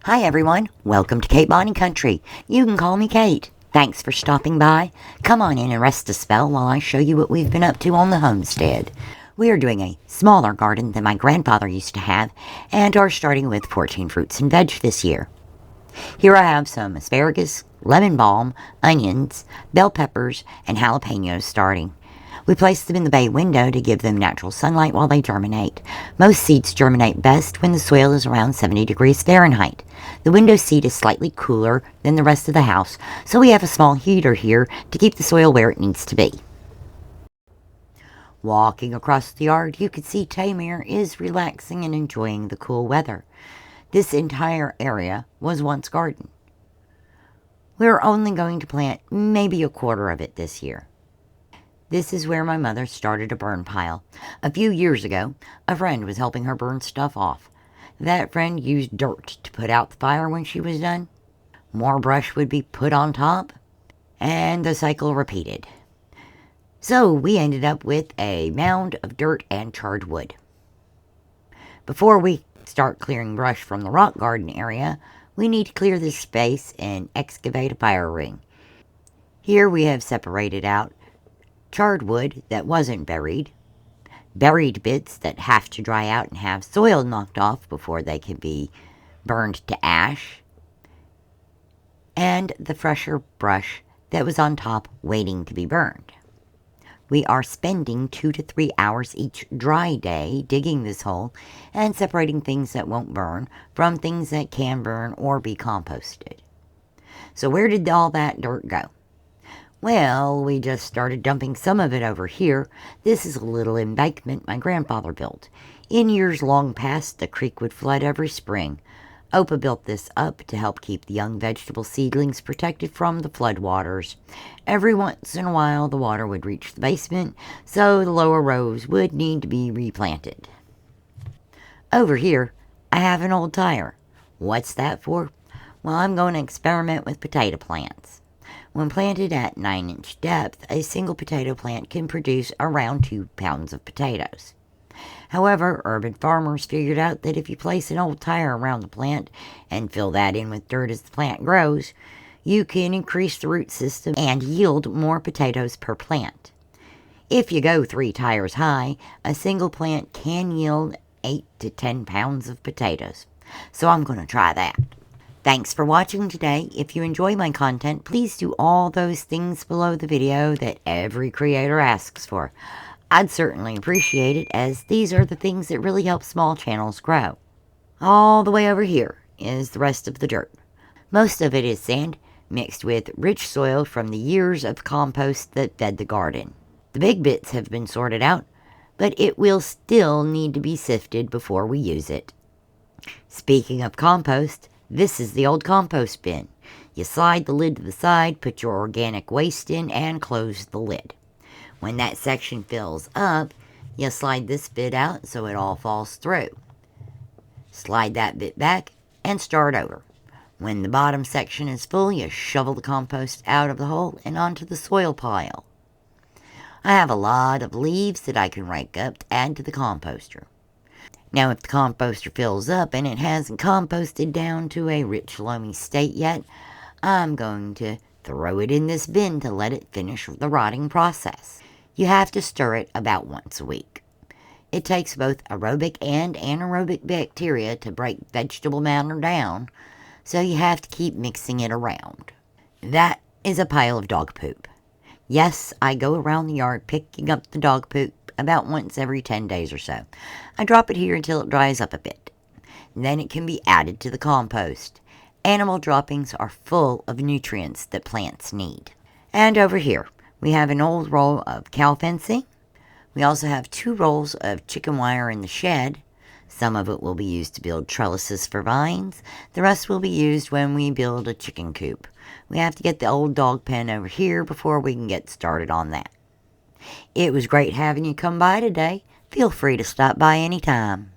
Hi everyone, welcome to Kate Bonnie Country. You can call me Kate. Thanks for stopping by. Come on in and rest a spell while I show you what we've been up to on the homestead. We are doing a smaller garden than my grandfather used to have and are starting with 14 fruits and veg this year. Here I have some asparagus, lemon balm, onions, bell peppers, and jalapenos starting. We place them in the bay window to give them natural sunlight while they germinate. Most seeds germinate best when the soil is around 70 degrees Fahrenheit. The window seat is slightly cooler than the rest of the house, so we have a small heater here to keep the soil where it needs to be. Walking across the yard, you can see Tamir is relaxing and enjoying the cool weather. This entire area was once garden. We're only going to plant maybe a quarter of it this year. This is where my mother started a burn pile. A few years ago, a friend was helping her burn stuff off. That friend used dirt to put out the fire when she was done. More brush would be put on top, and the cycle repeated. So we ended up with a mound of dirt and charred wood. Before we start clearing brush from the rock garden area, we need to clear this space and excavate a fire ring. Here we have separated out charred wood that wasn't buried bits that have to dry out and have soil knocked off before they can be burned to ash, and the fresher brush that was on top waiting to be burned. We are spending 2 to 3 hours each dry day digging this hole and separating things that won't burn from things that can burn or be composted. So where did all that dirt go? Well, we just started dumping some of it over here. This is a little embankment my grandfather built. In years long past, the creek would flood every spring. Opa built this up to help keep the young vegetable seedlings protected from the floodwaters. Every once in a while, the water would reach the basement, so the lower rows would need to be replanted. Over here, I have an old tire. What's that for? Well, I'm going to experiment with potato plants. When planted at 9-inch depth, a single potato plant can produce around 2 pounds of potatoes. However, urban farmers figured out that if you place an old tire around the plant and fill that in with dirt as the plant grows, you can increase the root system and yield more potatoes per plant. If you go 3 tires high, a single plant can yield 8 to 10 pounds of potatoes. So I'm going to try that. Thanks for watching today. If you enjoy my content, please do all those things below the video that every creator asks for. I'd certainly appreciate it, as these are the things that really help small channels grow. All the way over here is the rest of the dirt. Most of it is sand mixed with rich soil from the years of compost that fed the garden. The big bits have been sorted out, but it will still need to be sifted before we use it. Speaking of compost, this is the old compost bin. You slide the lid to the side, put your organic waste in, and close the lid. When that section fills up, you slide this bit out so it all falls through. Slide that bit back and start over. When the bottom section is full, you shovel the compost out of the hole and onto the soil pile. I have a lot of leaves that I can rake up to add to the composter. Now, if the composter fills up and it hasn't composted down to a rich, loamy state yet, I'm going to throw it in this bin to let it finish the rotting process. You have to stir it about once a week. It takes both aerobic and anaerobic bacteria to break vegetable matter down, so you have to keep mixing it around. That is a pile of dog poop. Yes, I go around the yard picking up the dog poop about once every 10 days or so. I drop it here until it dries up a bit. Then it can be added to the compost. Animal droppings are full of nutrients that plants need. And over here, we have an old roll of cow fencing. We also have 2 rolls of chicken wire in the shed. Some of it will be used to build trellises for vines. The rest will be used when we build a chicken coop. We have to get the old dog pen over here before we can get started on that. It was great having you come by today. Feel free to stop by anytime.